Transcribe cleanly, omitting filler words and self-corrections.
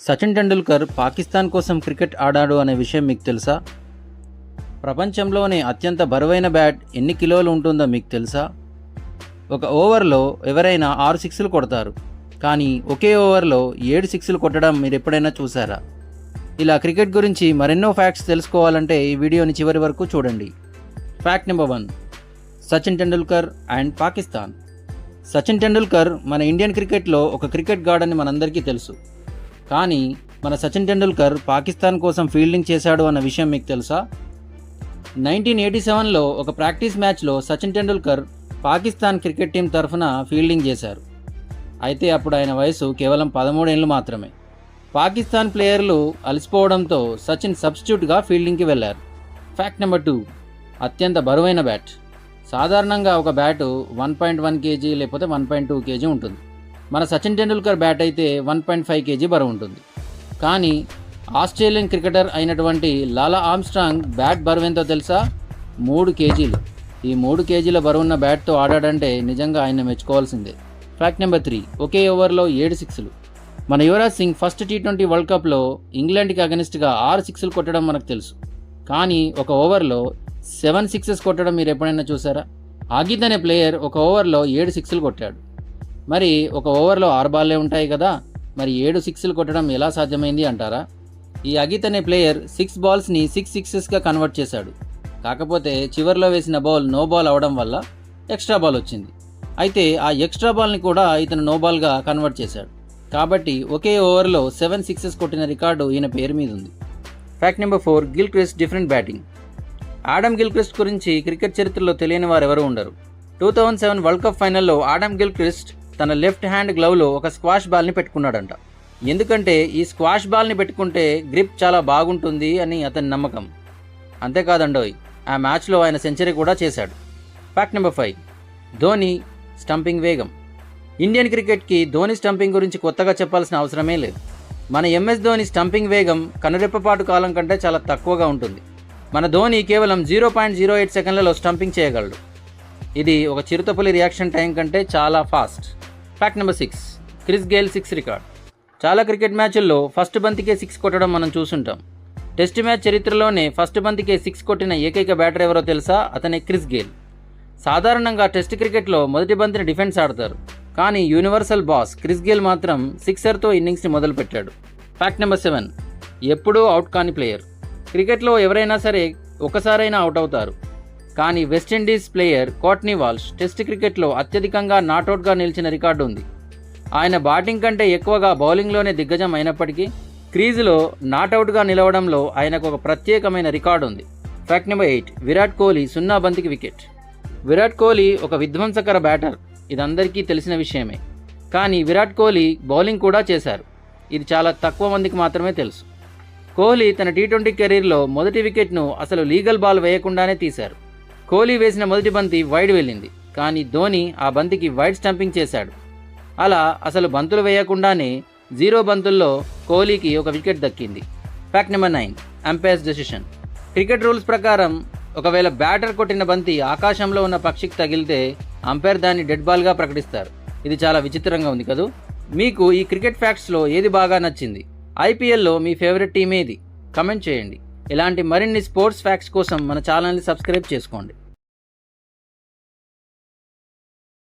సచిన్ టెండూల్కర్ పాకిస్తాన్ కోసం క్రికెట్ ఆడాడు అనే విషయం మీకు తెలుసా? ప్రపంచంలోనే అత్యంత బరువైన బ్యాట్ ఎన్ని కిలోలు ఉంటుందో మీకు తెలుసా? ఒక ఓవర్లో ఎవరైనా 6 సిక్స్లు కొడతారు, కానీ ఒకే ఓవర్లో 7 సిక్స్లు కొట్టడం మీరు ఎప్పుడైనా చూసారా? ఇలా క్రికెట్ గురించి మరెన్నో ఫ్యాక్ట్స్ తెలుసుకోవాలంటే ఈ వీడియోని చివరి వరకు చూడండి. Fact number 1, Sachin Tendulkar and Pakistan. Sachin Tendulkar మన ఇండియన్ క్రికెట్లో ఒక క్రికెట్ గాడ్ అని మనందరికీ తెలుసు. కానీ మన సచిన్ టెండూల్కర్ పాకిస్తాన్ కోసం ఫీల్డింగ్ చేశాడు అన్న విషయం మీకు తెలుసా? 1987లో ఒక ప్రాక్టీస్ మ్యాచ్లో సచిన్ టెండూల్కర్ పాకిస్తాన్ క్రికెట్ టీం తరఫున ఫీల్డింగ్ చేశారు. అయితే అప్పుడు ఆయన వయసు కేవలం 13 ఏళ్ళు మాత్రమే. పాకిస్తాన్ ప్లేయర్లు అలసిపోవడంతో సచిన్ సబ్స్టిట్యూట్గా ఫీల్డింగ్కి వెళ్లారు. ఫ్యాక్ట్ నెంబర్ 2, అత్యంత బరువైన బ్యాట్. సాధారణంగా ఒక బ్యాటు 1.1 కేజీ లేకపోతే 1.2 కేజీ ఉంటుంది. మన సచిన్ టెండూల్కర్ బ్యాట్ అయితే 1.5 కేజీ బరువు ఉంటుంది. కానీ ఆస్ట్రేలియన్ క్రికెటర్ అయినటువంటి లాలా ఆర్మ్స్ట్రాంగ్ బ్యాట్ బరువు ఎంతో తెలుసా? 3 కేజీలు. ఈ 3 కేజీల బరువున్న బ్యాట్తో ఆడాడంటే నిజంగా ఆయన మెచ్చుకోవాల్సిందే. ఫ్యాక్ట్ నెంబర్ 3, ఒకే ఓవర్లో 7 సిక్స్లు. మన Yuvraj Singh first T20 world కప్లో ఇంగ్లాండ్కి అగెనిస్ట్గా 6 సిక్స్లు కొట్టడం మనకు తెలుసు. కానీ ఒక ఓవర్లో 7 సిక్సెస్ కొట్టడం మీరు ఎప్పుడైనా చూసారా? ఆగిత్ అనే ప్లేయర్ ఒక ఓవర్లో 7 సిక్స్లు కొట్టాడు. మరి ఒక ఓవర్లో 6 బాల్లే ఉంటాయి కదా, మరి 7 సిక్స్లు కొట్టడం ఎలా సాధ్యమైంది అంటారా? ఈ అగిత్ అనే ప్లేయర్ 6 బాల్స్ని 6 సిక్సెస్గా కన్వర్ట్ చేశాడు. కాకపోతే చివర్లో వేసిన బాల్ నో బాల్ అవడం వల్ల ఎక్స్ట్రా బాల్ వచ్చింది. అయితే ఆ ఎక్స్ట్రా బాల్ని కూడా ఇతను నో బాల్గా కన్వర్ట్ చేశాడు. కాబట్టి ఒకే ఓవర్లో 7 సిక్సెస్ కొట్టిన రికార్డు ఈయన పేరు మీద ఉంది. Fact number 4, Gilchrist different batting. Adam Gilchrist గురించి క్రికెట్ చరిత్రలో తెలియని వారు ఎవరు ఉండరు. 2007 వరల్డ్ కప్ ఫైనల్లో ఆడమ్ గిల్క్రిస్ట్ తన లెఫ్ట్ హ్యాండ్ గ్లవ్లో ఒక స్క్వాష్ బాల్ని పెట్టుకున్నాడంట. ఎందుకంటే ఈ స్క్వాష్ బాల్ని పెట్టుకుంటే గ్రిప్ చాలా బాగుంటుంది అని అతని నమ్మకం. అంతేకాదండోయ్, ఆ మ్యాచ్లో ఆయన సెంచరీ కూడా చేశాడు. ఫ్యాక్ట్ నెంబర్ 5, ధోని స్టంపింగ్ వేగం. ఇండియన్ క్రికెట్కి ధోని స్టంపింగ్ గురించి కొత్తగా చెప్పాల్సిన అవసరమే లేదు. మన MS ధోని స్టంపింగ్ వేగం కనురెప్పపాటు కాలం కంటే చాలా తక్కువగా ఉంటుంది. మన ధోని కేవలం 0.08 సెకండ్లలో స్టంపింగ్ చేయగలడు. ఇది ఒక చిరుతపులి రియాక్షన్ టైం కంటే చాలా fast. Fact number 6, Chris Gayle 6 record. చాలా క్రికెట్ మ్యాచ్ల్లో ఫస్ట్ బంతికే 6 కొట్టడం మనం చూసుంటాం. టెస్ట్ మ్యాచ్ చరిత్రలోనే ఫస్ట్ బంతికే 6 కొట్టిన ఏకైక బ్యాటర్ ఎవరో తెలుసా? అతనే క్రిస్ గేల్. సాధారణంగా టెస్ట్ క్రికెట్లో మొదటి బంతిని డిఫెన్స్ ఆడతారు, కానీ యూనివర్సల్ బాస్ క్రిస్ గేల్ మాత్రం సిక్సర్తో ఇన్నింగ్స్ని మొదలుపెట్టాడు. ఫ్యాక్ట్ నెంబర్ 7, ఎప్పుడూ అవుట్ కాని ప్లేయర్. క్రికెట్లో ఎవరైనా సరే ఒకసారైనా అవుట్ అవుతారు, కానీ వెస్టిండీస్ ప్లేయర్ కోర్ట్నీ వాల్ష్ టెస్ట్ క్రికెట్లో అత్యధికంగా నాట్అవుట్గా నిలిచిన రికార్డు ఉంది. ఆయన బ్యాటింగ్ కంటే ఎక్కువగా బౌలింగ్లోనే దిగ్గజం అయినప్పటికీ క్రీజులో నాట్అవుట్గా నిలవడంలో ఆయనకు ఒక ప్రత్యేకమైన రికార్డు ఉంది. ఫ్యాక్ట్ నెంబర్ 8, విరాట్ కోహ్లీ 0 బంతికి వికెట్. విరాట్ కోహ్లీ ఒక విధ్వంసకర బ్యాటర్, ఇది అందరికీ తెలిసిన విషయమే. కానీ విరాట్ కోహ్లీ బౌలింగ్ కూడా చేశారు, ఇది చాలా తక్కువ మందికి మాత్రమే తెలుసు. కోహ్లీ తన T20 కెరీర్లో మొదటి వికెట్ను అసలు లీగల్ బాల్ వేయకుండానే తీశారు. కోహ్లీ వేసిన మొదటి బంతి వైడ్ వెళ్ళింది, కానీ ధోని ఆ బంతికి వైడ్ స్టంపింగ్ చేశాడు. అలా అసలు బంతులు వేయకుండానే 0 బంతుల్లో కోహ్లీకి ఒక వికెట్ దక్కింది. Fact number 9, umpires decision. Cricket rules ప్రకారం ఒకవేళ బ్యాటర్ కొట్టిన బంతి ఆకాశంలో ఉన్న పక్షికి తగిలితే అంపైర్ దాన్ని డెడ్ బాల్గా ప్రకటిస్తారు. ఇది చాలా విచిత్రంగా ఉంది కదూ. మీకు ఈ క్రికెట్ ఫ్యాక్ట్స్లో ఏది బాగా నచ్చింది? IPLలో మీ ఫేవరెట్ టీం ఏది? కమెంట్ చేయండి. ఇలాంటి మరిన్ని స్పోర్ట్స్ ఫ్యాక్ట్స్ కోసం మన ఛానల్ని సబ్స్క్రైబ్ చేసుకోండి.